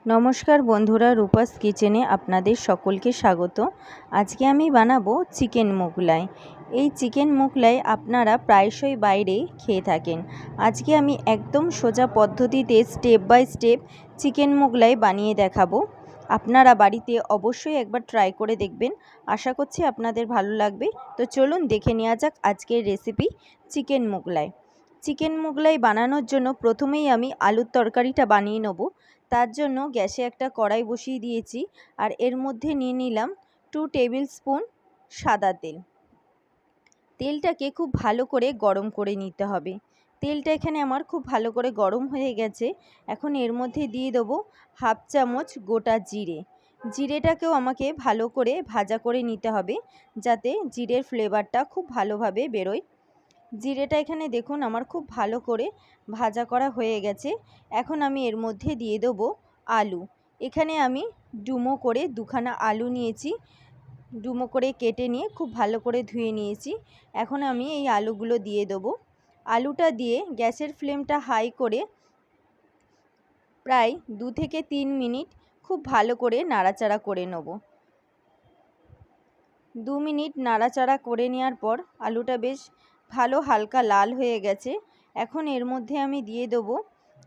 নমস্কার বন্ধুরা, রূপাস কিচেনে আপনাদের সকলকে স্বাগত। আজকে আমি বানাবো চিকেন মোগলাই। এই চিকেন মোগলাই আপনারা প্রায়শই বাইরে খেয়ে থাকেন। আজকে আমি একদম সোজা পদ্ধতিতে step by step chicken Mughlai বানিয়ে দেখাবো। আপনারা বাড়িতে অবশ্যই একবার ট্রাই করে দেখবেন। আশা করছি আপনাদের ভালো লাগবে। তো চলুন দেখে নেওয়া যাক আজকের recipe chicken Mughlai. Chicken Mughlai বানানোর জন্য প্রথমেই আমি আলুর তরকারিটা বানিয়ে নেব। তার জন্য গ্যাসে একটা কড়াই বসিয়ে দিয়েছি আর এর মধ্যে নিয়ে নিলাম 2 টেবিল স্পুন সাদা তেল। তেলটাকে খুব ভালো করে গরম করে নিতে হবে। তেলটা এখানে আমার খুব ভালো করে গরম হয়ে গেছে। এখন এর মধ্যে দিয়ে দেবো হাফ চামচ গোটা জিরে। জিরেটাকেও আমাকে ভালো করে ভাজা করে নিতে হবে যাতে জিরের ফ্লেভারটা খুব ভালোভাবে বেরোয়। জিরেটা এখানে দেখুন আমার খুব ভালো করে ভাজা করা হয়ে গেছে। এখন আমি এর মধ্যে দিয়ে দেবো আলু। এখানে আমি ডুমো করে দুখানা আলু নিয়েছি, ডুমো করে কেটে নিয়ে খুব ভালো করে ধুয়ে নিয়েছি। এখন আমি এই আলুগুলো দিয়ে দেবো। আলুটা দিয়ে গ্যাসের ফ্লেমটা হাই করে প্রায় 2 থেকে 3 মিনিট খুব ভালো করে নাড়াচাড়া করে নেব। 2 মিনিট নাড়াচাড়া করে নেওয়ার পর আলুটা বেশ ভালো হালকা লাল হয়ে গেছে। এখন এর মধ্যে আমি দিয়ে দেবো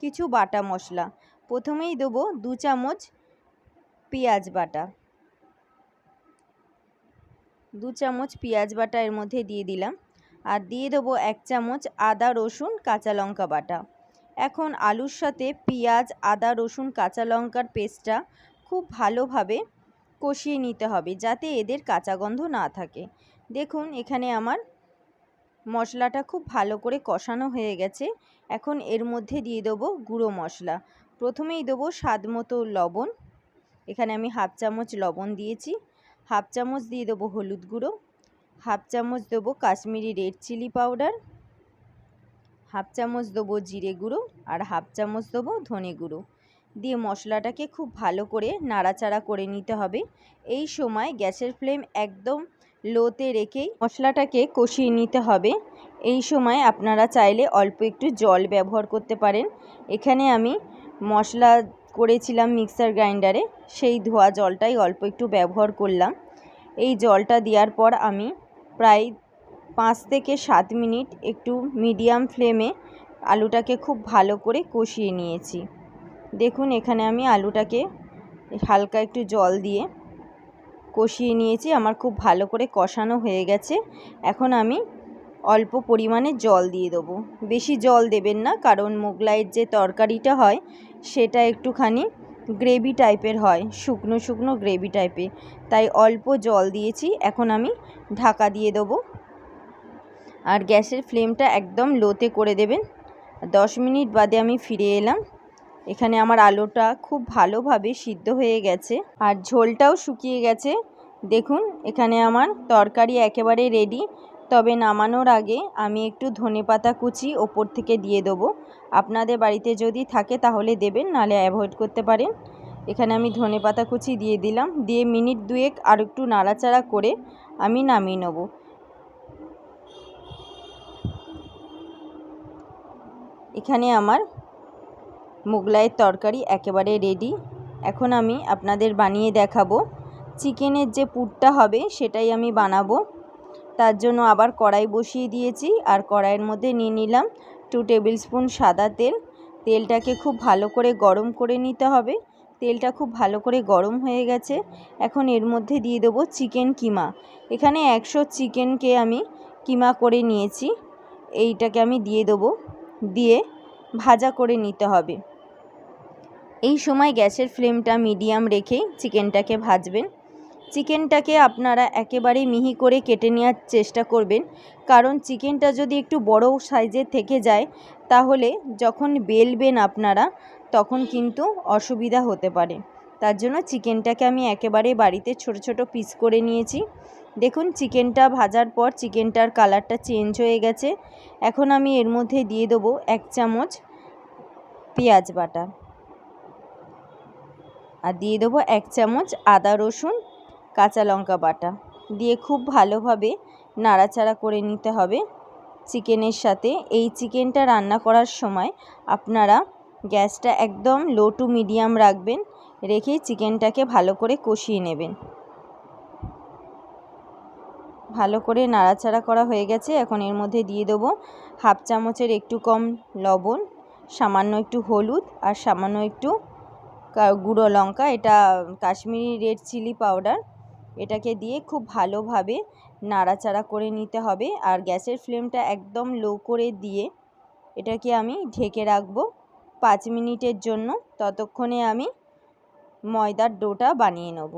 কিছু বাটা মশলা। প্রথমেই দেবো 2 চামচ পেঁয়াজ বাটা। 2 চামচ পেঁয়াজ বাটা এর মধ্যে দিয়ে দিলাম। আর দিয়ে দেবো 1 চামচ আদা রসুন কাঁচা লঙ্কা বাটা। এখন আলুর সাথে পেঁয়াজ, আদা রসুন কাঁচা লঙ্কার পেস্টটা খুব ভালোভাবে কষিয়ে নিতে হবে যাতে এদের কাঁচা গন্ধ না থাকে। দেখুন এখানে আমার মশলাটা খুব ভালো করে কষানো হয়ে গেছে। এখন এর মধ্যে দিয়ে দেবো গুঁড়ো মশলা। প্রথমেই দেবো স্বাদ মতো লবণ। এখানে আমি হাফ চামচ লবণ দিয়েছি। হাফ চামচ দিয়ে দেবো হলুদ গুঁড়ো। হাফ চামচ দেবো Kashmiri red chilli powder. Half চামচ দেবো জিরে গুঁড়ো আর হাফ চামচ দেবো ধনে গুঁড়ো। দিয়ে মশলাটাকে খুব ভালো করে নাড়াচাড়া করে নিতে হবে। এই সময় গ্যাসের ফ্লেম একদম লোতে রেখেই মশলাটাকে কষিয়ে নিতে হবে। এই সময় আপনারা চাইলে অল্প একটু জল ব্যবহার করতে পারেন। এখানে আমি মশলা করেছিলাম মিক্সার গ্রাইন্ডারে, সেই ধোয়া জলটাই অল্প একটু ব্যবহার করলাম। এই জলটা দেওয়ার পর আমি প্রায় 5 থেকে 7 মিনিট একটু মিডিয়াম ফ্লেমে আলুটাকে খুব ভালো করে কষিয়ে নিয়েছি। দেখুন এখানে আমি আলুটাকে হালকা একটু জল দিয়ে কষিয়ে নিয়েছি। আমার খুব ভালো করে কষানো হয়ে গেছে। এখন আমি অল্প পরিমাণে জল দিয়ে দেবো। বেশি জল দেবেন না, কারণ মোগলাইয়ের যে তরকারিটা হয় সেটা একটুখানি গ্রেভি টাইপের হয়, শুকনো শুকনো গ্রেভি টাইপের, তাই অল্প জল দিয়েছি। এখন আমি ঢাকা দিয়ে দেবো আর গ্যাসের ফ্লেমটা একদম লোতে করে দেবেন। 10 মিনিট বাদে আমি ফিরে এলাম। এখানে আমার আলুটা খুব ভালোভাবে সিদ্ধ হয়ে গেছে আর ঝোলটাও শুকিয়ে গেছে। দেখুন এখানে আমার তরকারি একেবারে রেডি। তবে নামানোর আগে আমি একটু ধনেপাতা কুচি ওপর থেকে দিয়ে দেবো। আপনাদের বাড়িতে যদি থাকে তাহলে দেবেন, নাহলে অ্যাভয়েড করতে পারেন। এখানে আমি ধনেপাতা কুচি দিয়ে দিলাম। দিয়ে মিনিট 2 আর একটু নাড়াচাড়া করে আমি নামিয়ে নেব। এখানে আমার মোগলাইয়ের তরকারি একেবারে রেডি। এখন আমি আপনাদের বানিয়ে দেখাবো। চিকেনের যে পুরটা হবে সেটাই আমি বানাবো। তার জন্য আবার কড়াই বসিয়ে দিয়েছি আর কড়াইয়ের মধ্যে নিয়ে নিলাম 2 টেবিল স্পুন সাদা তেল। তেলটাকে খুব ভালো করে গরম করে নিতে হবে। তেলটা খুব ভালো করে গরম হয়ে গেছে। এখন এর মধ্যে দিয়ে দেবো চিকেন কিমা। এখানে 100 চিকেনকে আমি কিমা করে নিয়েছি। এইটাকে আমি দিয়ে দেবো, দিয়ে ভাজা করে নিতে হবে। এই সময় গ্যাসের ফ্লেমটা মিডিয়াম রেখেই চিকেনটাকে ভাজবেন। চিকেনটাকে আপনারা একেবারে মিহি করে কেটে নেওয়ার চেষ্টা করবেন, কারণ চিকেনটা যদি একটু বড় সাইজের থেকে যায় তাহলে যখন বেলবেন আপনারা তখন কিন্তু অসুবিধা হতে পারে। তার জন্য চিকেনটাকে আমি একেবারে বাড়িতে ছোট ছোট পিস করে নিয়েছি। দেখুন চিকেনটা ভাজার পর চিকেনটার কালারটা চেঞ্জ হয়ে গেছে। এখন আমি এর মধ্যে দিয়ে দেবো 1 চামচ পেঁয়াজ বাটা আর দিয়ে দেবো 1 চামচ আদা রসুন কাঁচা লঙ্কা বাটা। দিয়ে খুব ভালোভাবে নাড়াচাড়া করে নিতে হবে চিকেনের সাথে। এই চিকেনটা রান্না করার সময় আপনারা গ্যাসটা একদম লো টু মিডিয়াম রাখবেন। রেখে চিকেনটাকে ভালো করে কষিয়ে নেবেন। ভালো করে নাড়াচাড়া করা হয়ে গেছে। এখন এর মধ্যে দিয়ে দেবো হাফ চামচের একটু কম লবণ, সামান্য একটু হলুদ আর সামান্য একটু গুঁড়ো লঙ্কা, এটা কাশ্মীরি রেড চিলি পাউডার। এটাকে দিয়ে খুব ভালোভাবে নাড়াচাড়া করে নিতে হবে। আর গ্যাসের ফ্লেমটা একদম লো করে দিয়ে এটাকে আমি ঢেকে রাখবো 5 মিনিটের জন্য। ততক্ষণে আমি ময়দার ডোটা বানিয়ে নেব।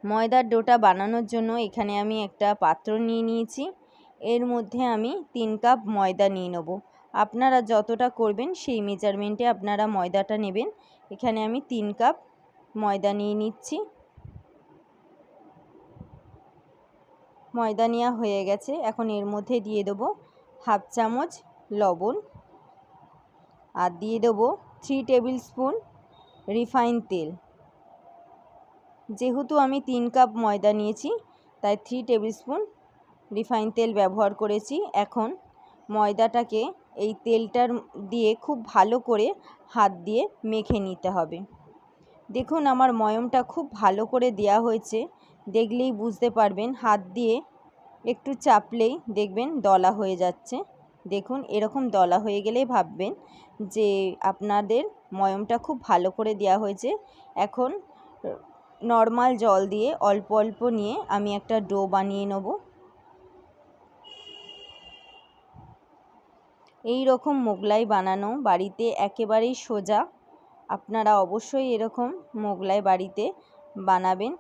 ময়দার ডোটা বানানোর জন্য এখানে আমি একটা পাত্র নিয়ে নিয়েছি। এর মধ্যে আমি 3 কাপ ময়দা নিয়ে নেব। আপনারা যতটা করবেন সেই মেজারমেন্টে আপনারা ময়দাটা নেবেন। এখানে আমি 3 কাপ ময়দা নিয়ে নিচ্ছি। ময়দা নেওয়া হয়ে গেছে। এখন এর মধ্যে দিয়ে দেবো হাফ চামচ লবণ আর দিয়ে দেবো 3 টেবিল স্পুন রিফাইন তেল। যেহেতু আমি 3 কাপ ময়দা নিয়েছি তাই 3 টেবিল স্পুন রিফাইন তেল ব্যবহার করেছি। এখন ময়দাটাকে এই তেলটার দিয়ে খুব ভালো করে হাত দিয়ে মেখে নিতে হবে। দেখুন আমার ময়মটা খুব ভালো করে দেওয়া হয়েছে, দেখলেই বুঝতে পারবেন। হাত দিয়ে একটু চাপলেই দেখবেন দলা হয়ে যাচ্ছে। দেখুন এরকম দলা হয়ে গেলেই ভাববেন যে আপনাদের ময়মটা খুব ভালো করে দেওয়া হয়েছে। এখন নর্মাল জল দিয়ে অল্প অল্প নিয়ে আমি একটা ডো বানিয়ে নেব। এই রকম মোগলাই বানানো বাড়িতে একেবারেই সোজা। আপনারা অবশ্যই এরকম মোগলাই বাড়িতে বানাবেন,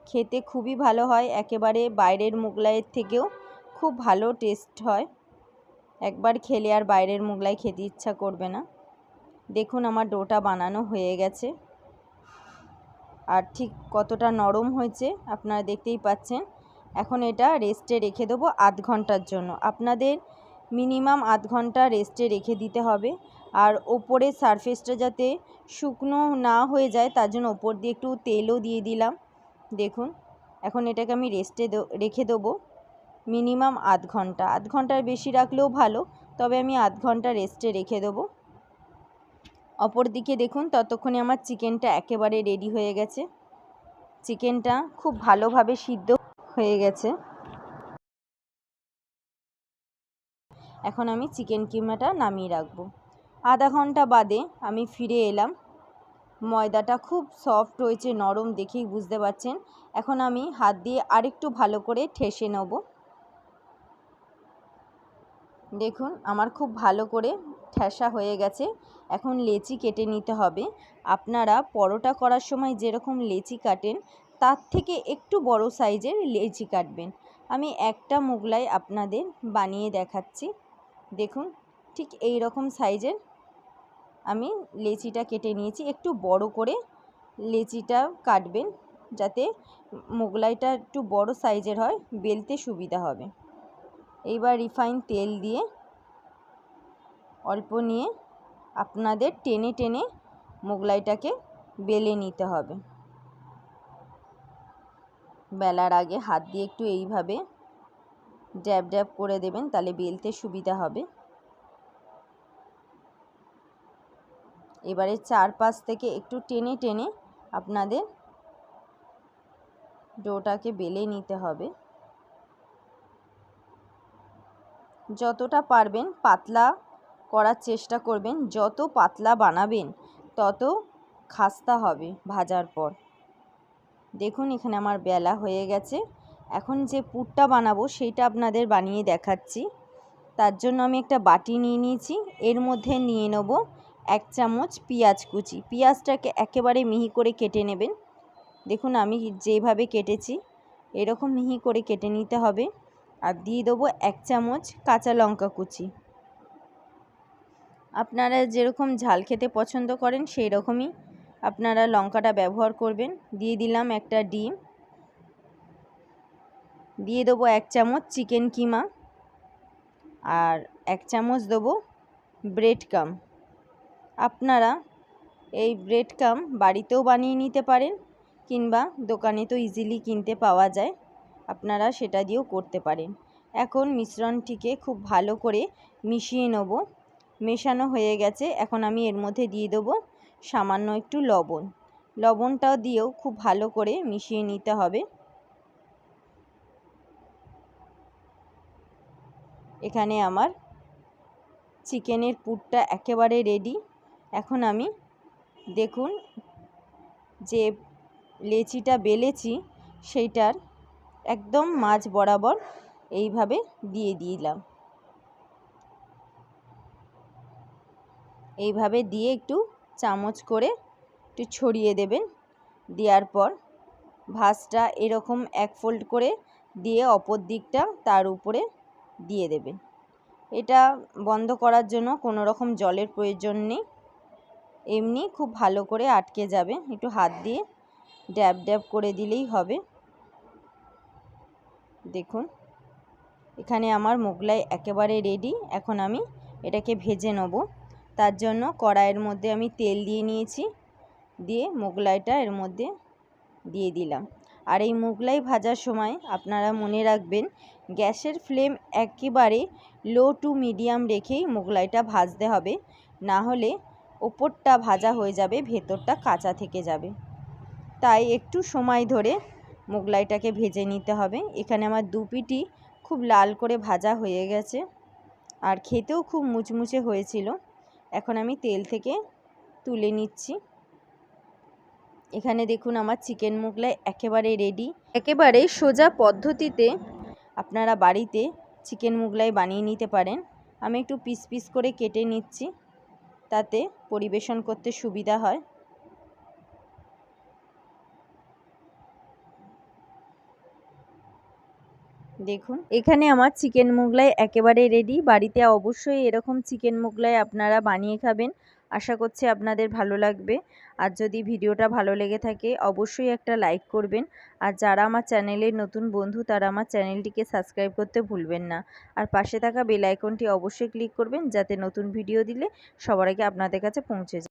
খেতে খুবই ভালো হয়। একেবারে বাইরের মোগলাইয়ের থেকেও খুব ভালো টেস্ট হয়। একবার খেলে আর বাইরের মোগলাই খেতে ইচ্ছা করবে না। দেখুন আমার ডোটা বানানো হয়ে গেছে আর ঠিক কতটা নরম হয়েছে আপনারা দেখতেই পাচ্ছেন। এখন এটা রেস্টে রেখে দেবো আধ ঘন্টার জন্য। আপনাদের মিনিমাম আধ ঘন্টা রেস্টে রেখে দিতে হবে। আর ওপরের সারফেসটা যাতে শুকনো না হয়ে যায় তার জন্য ওপর দিয়ে একটু তেলও দিয়ে দিলাম। দেখুন এখন এটাকে আমি রেস্টে রেখে দেবো মিনিমাম আধ ঘন্টা। আধ ঘন্টার বেশি রাখলেও ভালো, তবে আমি আধ ঘন্টা রেস্টে রেখে দেবো। অপর দিকে দেখুন ততক্ষণে আমার চিকেনটা একেবারে রেডি হয়ে গেছে। চিকেনটা খুব ভালোভাবে সিদ্ধ হয়ে গেছে। এখন আমি চিকেন কিমাটা নামিয়ে রাখবো। আধা ঘন্টা বাদে আমি ফিরে এলাম। ময়দাটা খুব সফট হয়েছে, নরম, দেখেই বুঝতে পারছেন। এখন আমি হাত দিয়ে আরেকটু ভালো করে ঠেসে নেব। দেখুন আমার খুব ভালো করে ঠেসা হয়ে গেছে। এখন লেচি কেটে নিতে হবে। আপনারা পরোটা করার সময় যেরকম লেচি কাটেন তার থেকে একটু বড় সাইজের লেচি কাটবেন। আমি একটা মোগলাই আপনাদের বানিয়ে দেখাচ্ছি। দেখুন ঠিক এই রকম সাইজের আমি লেচিটা কেটে নিয়েছি। একটু বড় করে লেচিটা কাটবেন যাতে মোগলাইটা একটু বড় সাইজের হয়, বেলতে সুবিধা হবে। এইবার রিফাইন তেল দিয়ে অল্প নিয়ে আপনাদের টেনে টেনে মোগলাইটাকে বেলে নিতে হবে। বেলার আগে হাত দিয়ে একটু এইভাবে ড্যাব ড্যাব করে দেবেন, তাহলে বেলতে সুবিধা হবে। এবারে চারপাশ থেকে একটু টেনে টেনে আপনাদের ডোটাকে বেলে নিতে হবে। যতটা পারবেন পাতলা করার চেষ্টা করবেন। যত পাতলা বানাবেন তত খাস্তা হবে ভাজার পর। দেখুন এখানে আমার বেলা হয়ে গেছে। এখন যে পুরটা বানাবো সেইটা আপনাদের বানিয়ে দেখাচ্ছি। তার জন্য আমি একটা বাটি নিয়ে নিয়েছি। এর মধ্যে নিয়ে নেব 1 চামচ পেঁয়াজ কুচি। পেঁয়াজটাকে একেবারে মিহি করে কেটে নেবেন। দেখুন আমি যেভাবে কেটেছি এরকম মিহি করে কেটে নিতে হবে। আর দিয়ে দেবো 1 চামচ কাঁচা লঙ্কা কুচি। আপনারা যেরকম ঝাল খেতে পছন্দ করেন সেই রকমই আপনারা লঙ্কাটা ব্যবহার করবেন। দিয়ে দিলাম একটা ডিম। দিয়ে দেবো 1 চামচ চিকেন কিমা আর 1 চামচ দেবো ব্রেড ক্রাম্ব। আপনারা এই ব্রেড ক্রাম্ব বাড়িতেও বানিয়ে নিতে পারেন কিংবা দোকানে তো ইজিলি কিনতে পাওয়া যায়, আপনারা সেটা দিয়েও করতে পারেন। এখন মিশ্রণটিকে খুব ভালো করে মিশিয়ে নেব। মেশানো হয়ে গেছে। এখন আমি এর মধ্যে দিয়ে দেবো সামান্য একটু লবণ। লবণটা দিয়েও খুব ভালো করে মিশিয়ে নিতে হবে। এখানে আমার চিকেনের পুরটা একেবারে রেডি। এখন আমি দেখুন যে লেচিটা বেলেছি সেইটার একদম মাঝ বরাবর এইভাবে দিয়ে দিলাম। এইভাবে দিয়ে একটু চামচ করে একটু ছড়িয়ে দেবেন। দেওয়ার পর ভাঁজটা এরকম এক ফোল্ড করে দিয়ে অপর দিকটা তার উপরে দিয়ে দেবেন। এটা বন্ধ করার জন্য কোনো রকম জলের প্রয়োজন নেই, এমনি খুব ভালো করে আটকে যাবে। একটু হাত দিয়ে ড্যাব ড্যাব করে দিলেই হবে। দেখুন এখানে আমার মোগলাই একেবারে রেডি। এখন আমি এটাকে ভেজে নেব। তার জন্য কড়াইয়ের মধ্যে আমি তেল দিয়ে নিয়েছি, দিয়ে মোগলাইটা এর মধ্যে দিয়ে দিলাম। আর এই মোগলাই ভাজার সময় আপনারা মনে রাখবেন গ্যাসের ফ্লেম একেবারে লো টু মিডিয়াম রেখেই মোগলাইটা ভাজতে হবে, না হলে ওপরটা ভাজা হয়ে যাবে, ভেতরটা কাঁচা থেকে যাবে। তাই একটু সময় ধরে মোগলাইটাকে ভেজে নিতে হবে। এখানে আমার দু পিঠই খুব লাল করে ভাজা হয়ে গেছে আর খেতেও খুব মুচমুচে হয়েছিল। এখন আমি তেল থেকে তুলে নিচ্ছি। এখানে দেখুন আমার চিকেন মোগলাই একেবারে রেডি। একেবারে সোজা পদ্ধতিতে আপনারা বাড়িতে চিকেন মোগলাই বানিয়ে নিতে পারেন। আমি একটু পিস পিস করে কেটে নিচ্ছি, তাতে পরিবেশন করতে সুবিধা হয়। দেখুন এখানে আমার চিকেন মোগলাই একেবারে রেডি। বাড়িতে অবশ্যই এরকম চিকেন মোগলাই আপনারা বানিয়ে খাবেন। আশা করছি আপনাদের ভালো লাগবে। আর যদি ভিডিওটা ভালো লেগে থাকে অবশ্যই একটা লাইক করবেন। আর যারা আমার চ্যানেলের নতুন বন্ধু তারা আমার চ্যানেলটিকে সাবস্ক্রাইব করতে ভুলবেন না। আর পাশে থাকা বেল আইকনটি অবশ্যই ক্লিক করবেন, যাতে নতুন ভিডিও দিলে সবার আগে আপনাদের কাছে পৌঁছে যায়।